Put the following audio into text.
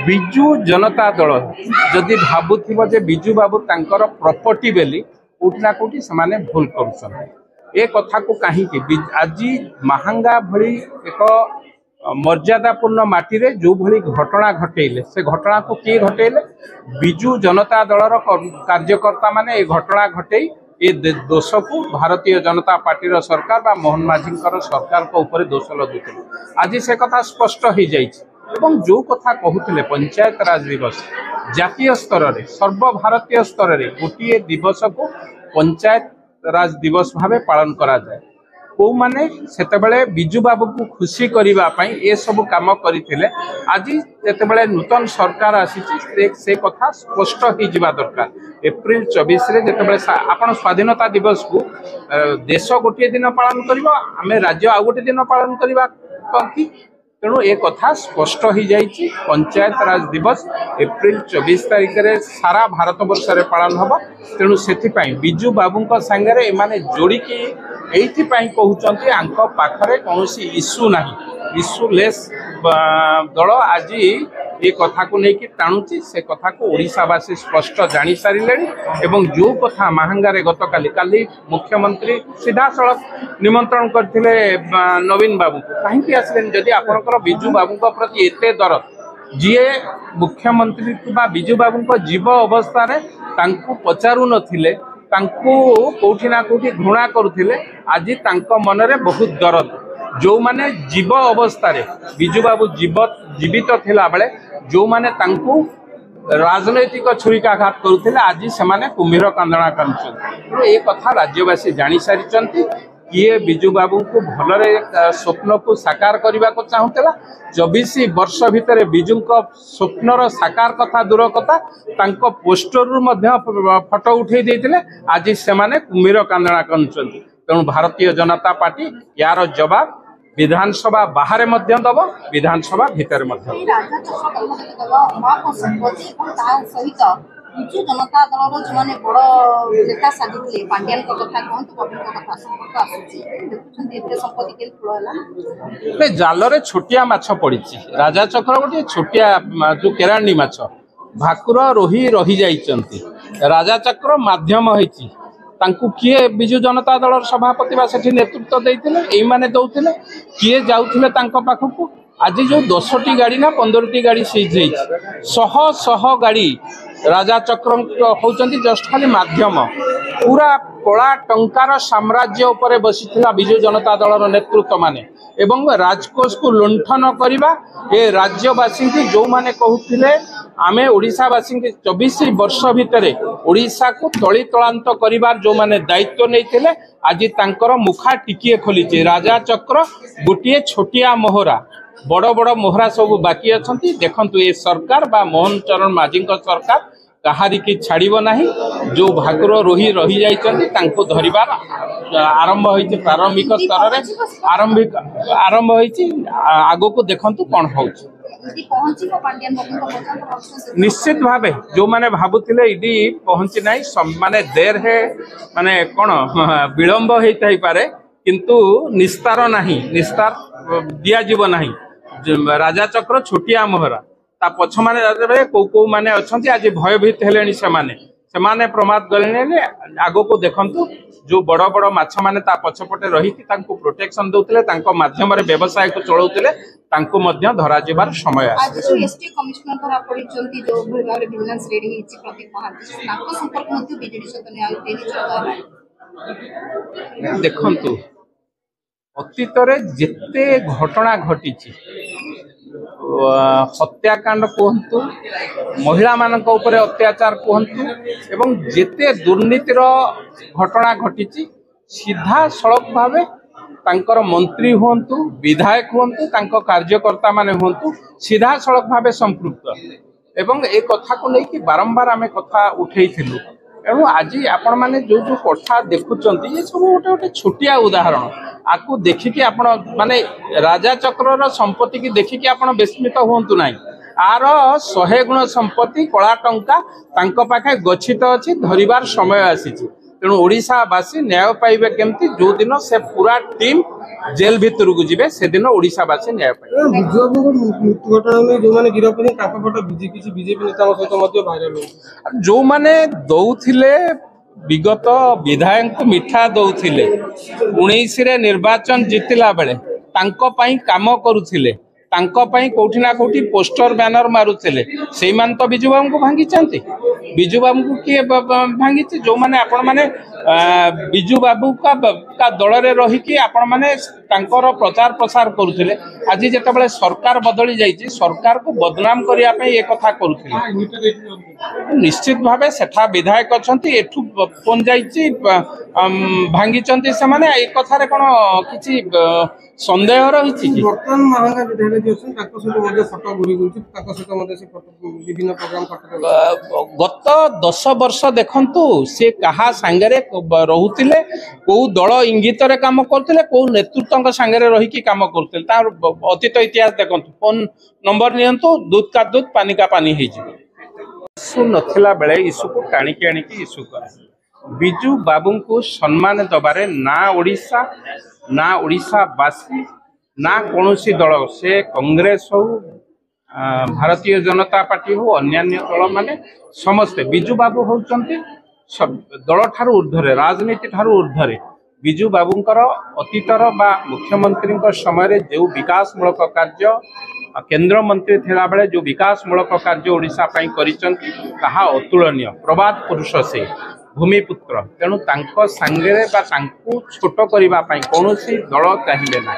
विजु जनता दल जदि भावुव जे बिजु बाबू तांकर प्रॉपर्टी बेली कोठना कोठी से भूल कर कथा को कहीं आज महांगा भली एक मर्यादापूर्ण माटी रे जो भली घटना घटेले से घटना को किए घटेले बिजु जनता दलर कार्यकर्ता माने घटना घटे ये दोष को भारतीय जनता पार्टी सरकार बा मोहन माझी सरकार को ऊपर दोष लगुते आज से कथा स्पष्ट हो जाइए एवं जो कथा कहते पंचायत राज दिवस जातीय स्तर में सर्वभारतीय स्तर में गोटे दिवस को पंचायत राज दिवस भाव पालन करा जाए को माने सेतेबेले बिजु बाबू को खुशी करने ये सब काम करते आज जिते नूतन सरकार आसी से कथा स्पष्ट हो जावा दरकार एप्रिल 24 रे जिते आपण स्वाधीनता दिवस को देश गोटे दिन पालन कर आम राज्य आउ गोटे दिन पालन करवा तेणु ये कथा स्पष्ट हो जाइए पंचायत राज दिवस एप्रिल 24 तारिख में सारा भारत वर्ष में पालन हम तेणु से बिजु बाबू सांगे एमाने जोड़िकी एइथिपाई कहउचंती आंक पाखरे कौनसी इश्यू नहीं इश्यूलेस दल आज ये कथा को लेकिन टाणुची से कथा को ओडिशावासी स्पष्ट जानी सारे एवं जो कथा महांगारे गतकाली काली मुख्यमंत्री सीधा सड़क निमंत्रण करथिले नवीन बाबू कहीं आसले जदि आपनकर बिजु बाबू प्रति एते दरद जी मुख्यमंत्री बिजु बाबू जीव अवस्था रे तांकु पचारू नथिले कोठी ना कोठी घृणा करुथिले आज तांको मन रे बहुत दरद जो माने जीव अवस्था रे बिजु बाबू जीवित थिला बेले जो माने तांकु राजनैतिक छुरिकाघात करुथिले आज से माने कुम्भीर कांदना कर ये कथा राज्यवासी जानी सारी किए बिजु बाबू को भलरे स्वप्न को साकार करने को चाहूला 24 वर्ष भितर बिजु स्वप्नर साकार कथा दूर कथा तांको पोस्टर फोटो उठे देते आज से माने कुम्भीर कांदना कर तेणु भारतीय जनता पार्टी यार जवाब विधानसभा बाहर दब विधानसभा भितर बिजु जनता दल जो मैंने बड़ नेता साजिले पांड्यान कथा कहतु बबीन कथा संपर्क आसूची जाल छोटिया माछ पड़ी राजा चक्र गोटे छोटिया जो केरांडी माछ भाकुर रोही रही जाइछंती राजा चक्र माध्यम होइछि तांकु किए बिजु जनता दल सभापति बा सेठी नेतृत्व देइथिले एई माने दउथिले किए जाउथिले तांको पाखकु आज जो 10टी गाड़ी ना 15टी गाड़ी सीज शह शह गाड़ी राजा चक्र होचंती जस्ट खाली माध्यम पूरा कला टंकार साम्राज्य उपरे बसीथिला बिजु जनता दल नेतृत्व माने एवं राजकोष को लुंठन करवा ये राज्यवासी की जो माने कहूथिले आमे ओडिशावासी 24 वर्ष भितर ओडिशा को तली तलांत करिवार जो माने दायित्व नैथिले आज तांकर मुखा टिकिए खोलीचे राजा चक्र गोटे छोटिया मोहरा बड़ बड़ मोहरा सब बाकी अच्छी देखंतु ये सरकार बा मोहन चरण माझी सरकार कहारी की छाड़ब ना जो भाकुर रोही रही जाइछंती तांको धरिबार आरंभ होइछि प्रारंभिक स्तर रे आरंभ होइछि आगो को देखंतु कोन होउछि निश्चित भावे जो माने भाबुथिले इडी पहुंची नाही माने देर है माने कोन विलंब होइथाइ पारे किंतु निस्तार नाही निस्तार दिया जीव नाही राजा चक्र छोटिया मोहरा ता पछ माने को माने अछंती आज भयभीत हेलेनी से प्रमाद गले आगो को देखंतु जो बड़ बड़ माछ माने ता पछपटे रही तांको प्रोटेक्शन दउतले तांको माध्यम रे व्यवसाय को चलाउतले तांको मध्य धरा जेबार समय आसे आज जो एसटी कमिश्नर धरा पडिचंती जो भगारे विजिलेंस रेडी हिची प्रतीक महांती तांको संपर्क मध्य बिजेडी सतने आउ तेनी चलता देखंतु अतीत रे जेते घटना घटीची हत्याकांड कहतु महिला मानक उपरे अत्याचार कहतु एवं जेते दुर्नीतिर घटना घटी सीधा सड़क भावे तांकर मंत्री हुंतु विधायक हुंतु तांको कार्यकर्ता माने हुंतु सीधा सड़क भावे संपृक्त एवं ए कथा को लेकिन बारंबार आमे कथा उठेइथिलु एवं आज आपण माने जो जो कथा देखुचंती ये सब गोटे गोटे छोटिया उदाहरण आपको देखिकी आपण माने राजा चक्र संपत्ति की देखिकी आपण विस्मित हुंतु नाही आर 100 गुण संपत्ति कला टंका तांको पाखे गच्छित अछि धरिबार समय आसीछि तेणु ओडिशावासी न्याय पाइबे केमती जो दिन से पूरा टीम जेल भितर को जीवे से दिन ओडिशावासी न्याय पाइबे। मृत्यु घटना में जो माने गिरफ होते ताका फोटो बीजेपी नेता सहित मध्य वायरल हो जो माने दौथिले विगत विधायक मिठा दौथिले 19 रे निर्वाचन जितिला बेले तांको पई काम करुथिले तांको पई कोठी ना कोठी पोस्टर बैनर मारुथिले सेई मान तो बिजू बाबू को भांगी चांती बिजू बाबू को किए भांगी जो माने आपण माने बिजू बाबू का दल रे रही कि आपण माने तांकर प्रचार प्रसार करुथिले आज जेतेबेले सरकार बदली जाईची सरकार को बदनाम करिया पई ए कथा करुथिले निश्चित भावे सेठा विधायक अछंती एठू फोन जाईची भांगी चंती से माने ए कथा रे कोन किछि संदेह रही बर्तमान महांगा विधायक जी अछन ताको सहित मध्ये फोटो घुरी गुची ताको सहित मध्ये से फोटो विभिन्न प्रोग्राम फोटो गत 10 वर्ष देखंतु से कहा सांगरे रहुतिले को दल इंगित रे काम करथिले को नेतृत्व सांगरे रही की काम करथिले तार अतीत इतिहास देखंतु फोन नंबर नियंतु दूध का दूध पानी का पानी हे जी इशू नथिला बेले इशू को टाणी के आनी की इशू कर बिजू बाबू को सम्मान दबारे ना ओडिशा ना ओडिशावासी ना कौनसी दल से कांग्रेस हो भारतीय जनता पार्टी हो अन्यान्य दल माने समस्ते बिजू बाबू होउचंती दल ठारू ऊर्ध्वरे राजनीति ठारू ऊर्ध्वरे बिजू बाबूंकर अतीतर बा मुख्यमंत्री समय जो विकासमूलक कार्य केंद्र मंत्री थिला बेले जो विकासमूलक कार्य ओडिशा पई करिसंती ताहा अतुलनीय प्रबाद पुरुष से भूमिपुत्र तेणु तांको सांगरे बा तांको छोट करिबा पई कोनोसी दल चाहिए ना।